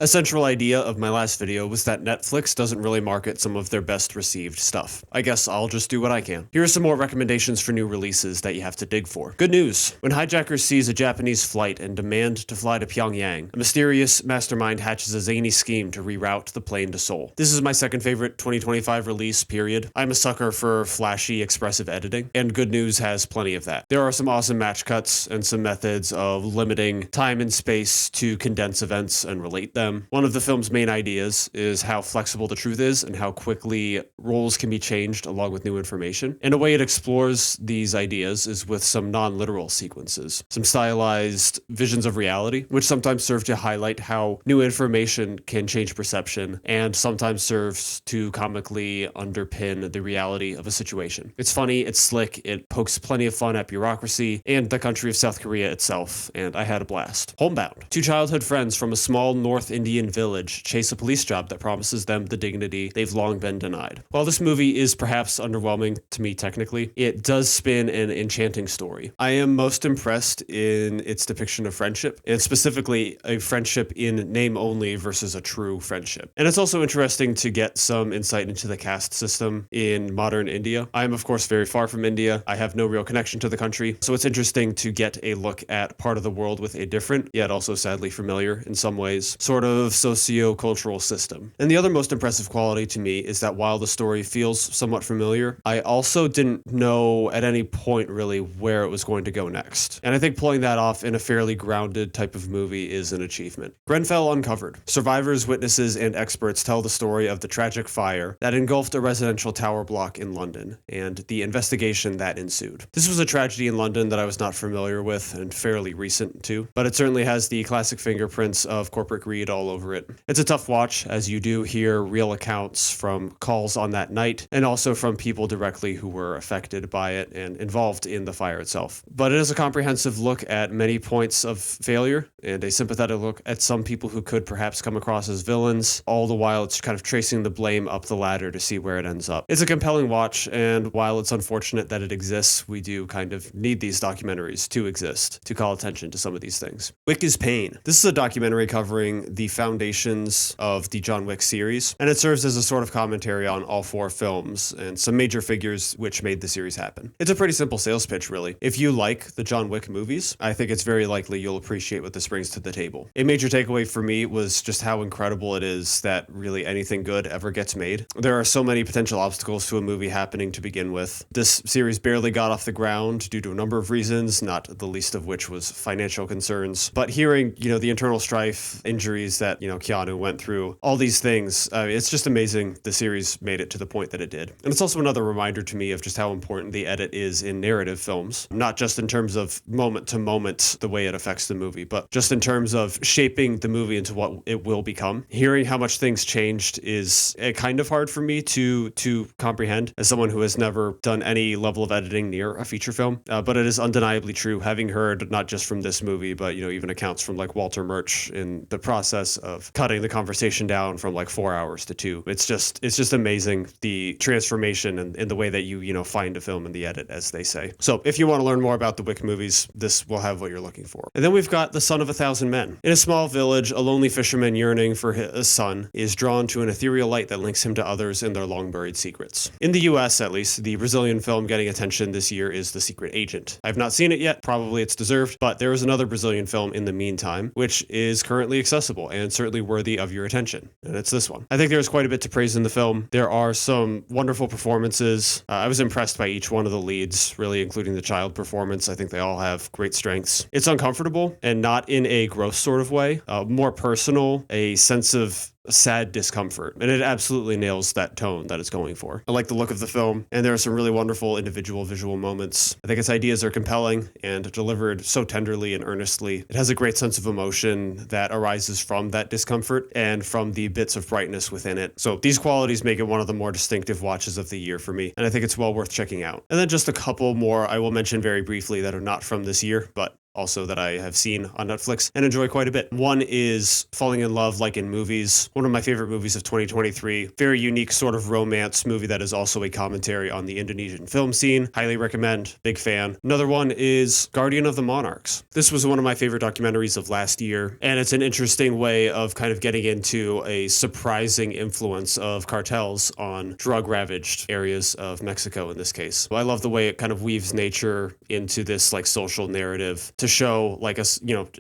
A central idea of my last video was that Netflix doesn't really market some of their best received stuff. I guess I'll just do what I can. Here are some more recommendations for new releases that you have to dig for. Good news! When Hijackers seize a Japanese flight and demand to fly to Pyongyang, a mysterious mastermind hatches a zany scheme to reroute the plane to Seoul. This is my second favorite 2025 release, period. I'm a sucker for flashy, expressive editing, and Good News has plenty of that. There are some awesome match cuts and some methods of limiting time and space to condense events and relate them. One of the film's main ideas is how flexible the truth is and how quickly roles can be changed along with new information. And a way it explores these ideas is with some non-literal sequences, some stylized visions of reality, which sometimes serve to highlight how new information can change perception and sometimes serves to comically underpin the reality of a situation. It's funny, it's slick, it pokes plenty of fun at bureaucracy and the country of South Korea itself, and I had a blast. Homebound. Two childhood friends from a small North Indian village chase a police job that promises them the dignity they've long been denied. While this movie is perhaps underwhelming to me technically, it does spin an enchanting story. I am most impressed in its depiction of friendship, and specifically a friendship in name only versus a true friendship. And it's also interesting to get some insight into the caste system in modern India. I am of course very far from India. I have no real connection to the country, so it's interesting to get a look at part of the world with a different, yet also sadly familiar in some ways, sort of socio-cultural system. And the other most impressive quality to me is that while the story feels somewhat familiar, I also didn't know at any point really where it was going to go next. And I think pulling that off in a fairly grounded type of movie is an achievement. Grenfell Uncovered. Survivors, witnesses, and experts tell the story of the tragic fire that engulfed a residential tower block in London and the investigation that ensued. This was a tragedy in London that I was not familiar with and fairly recent too, but it certainly has the classic fingerprints of corporate greed all over it. It's a tough watch, as you do hear real accounts from calls on that night and also from people directly who were affected by it and involved in the fire itself. But it is a comprehensive look at many points of failure and a sympathetic look at some people who could perhaps come across as villains. All the while it's kind of tracing the blame up the ladder to see where it ends up. It's a compelling watch, and while it's unfortunate that it exists, we do kind of need these documentaries to exist to call attention to some of these things. Wick Is Pain. This is a documentary covering the foundations of the John Wick series, and it serves as a sort of commentary on all four films and some major figures which made the series happen. It's a pretty simple sales pitch, really. If you like the John Wick movies, I think it's very likely you'll appreciate what this brings to the table. A major takeaway for me was just how incredible it is that really anything good ever gets made. There are so many potential obstacles to a movie happening to begin with. This series barely got off the ground due to a number of reasons, not the least of which was financial concerns. But hearing, the internal strife, injuries that, Keanu went through, all these things, it's just amazing the series made it to the point that it did. And it's also another reminder to me of just how important the edit is in narrative films, not just in terms of moment to moment, the way it affects the movie, but just in terms of shaping the movie into what it will become. Hearing how much things changed is kind of hard for me to comprehend as someone who has never done any level of editing near a feature film, but it is undeniably true, having heard not just from this movie, but even accounts from like Walter Murch in the process of cutting the conversation down from like 4 hours to 2. It's just amazing, the transformation and the way that you find a film in the edit, as they say. So if you want to learn more about the Wick movies, this will have what you're looking for. And then we've got The Son of a Thousand Men. In a small village, a lonely fisherman yearning for his son is drawn to an ethereal light that links him to others in their long-buried secrets. In the US, at least, the Brazilian film getting attention this year is The Secret Agent. I've not seen it yet, probably it's deserved, but there is another Brazilian film in the meantime, which is currently accessible and certainly worthy of your attention, and it's this one. I think there's quite a bit to praise in the film. There are some wonderful performances. I was impressed by each one of the leads, really, including the child performance. I think they all have great strengths. It's uncomfortable, and not in a gross sort of way, more personal, a sense of sad discomfort, and it absolutely nails that tone that it's going for. I like the look of the film, and there are some really wonderful individual visual moments. I think its ideas are compelling and delivered so tenderly and earnestly. It has a great sense of emotion that arises from that discomfort and from the bits of brightness within it. So these qualities make it one of the more distinctive watches of the year for me, and I think it's well worth checking out. And then just a couple more I will mention very briefly that are not from this year, but also that I have seen on Netflix and enjoy quite a bit. One is Falling in Love Like in Movies, one of my favorite movies of 2023. Very unique sort of romance movie that is also a commentary on the Indonesian film scene. Highly recommend, big fan. Another one is Guardian of the Monarchs. This was one of my favorite documentaries of last year, and it's an interesting way of kind of getting into a surprising influence of cartels on drug-ravaged areas of Mexico in this case. I love the way it kind of weaves nature into this like social narrative to show like a,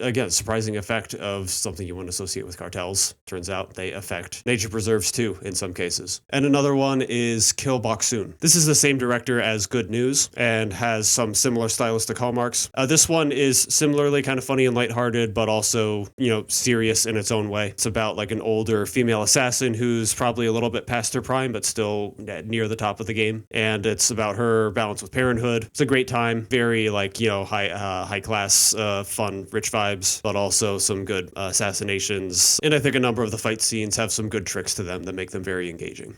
again, surprising effect of something you wouldn't associate with cartels. Turns out they affect nature preserves too in some cases. And another one is Kill Boksoon. This is the same director as Good News and has some similar stylistic hallmarks. This one is similarly kind of funny and lighthearted, but also, serious in its own way. It's about like an older female assassin who's probably a little bit past her prime, but still near the top of the game. And it's about her balance with parenthood. It's a great time. Very like, high class, fun, rich vibes, but also some good assassinations. And I think a number of the fight scenes have some good tricks to them that make them very engaging.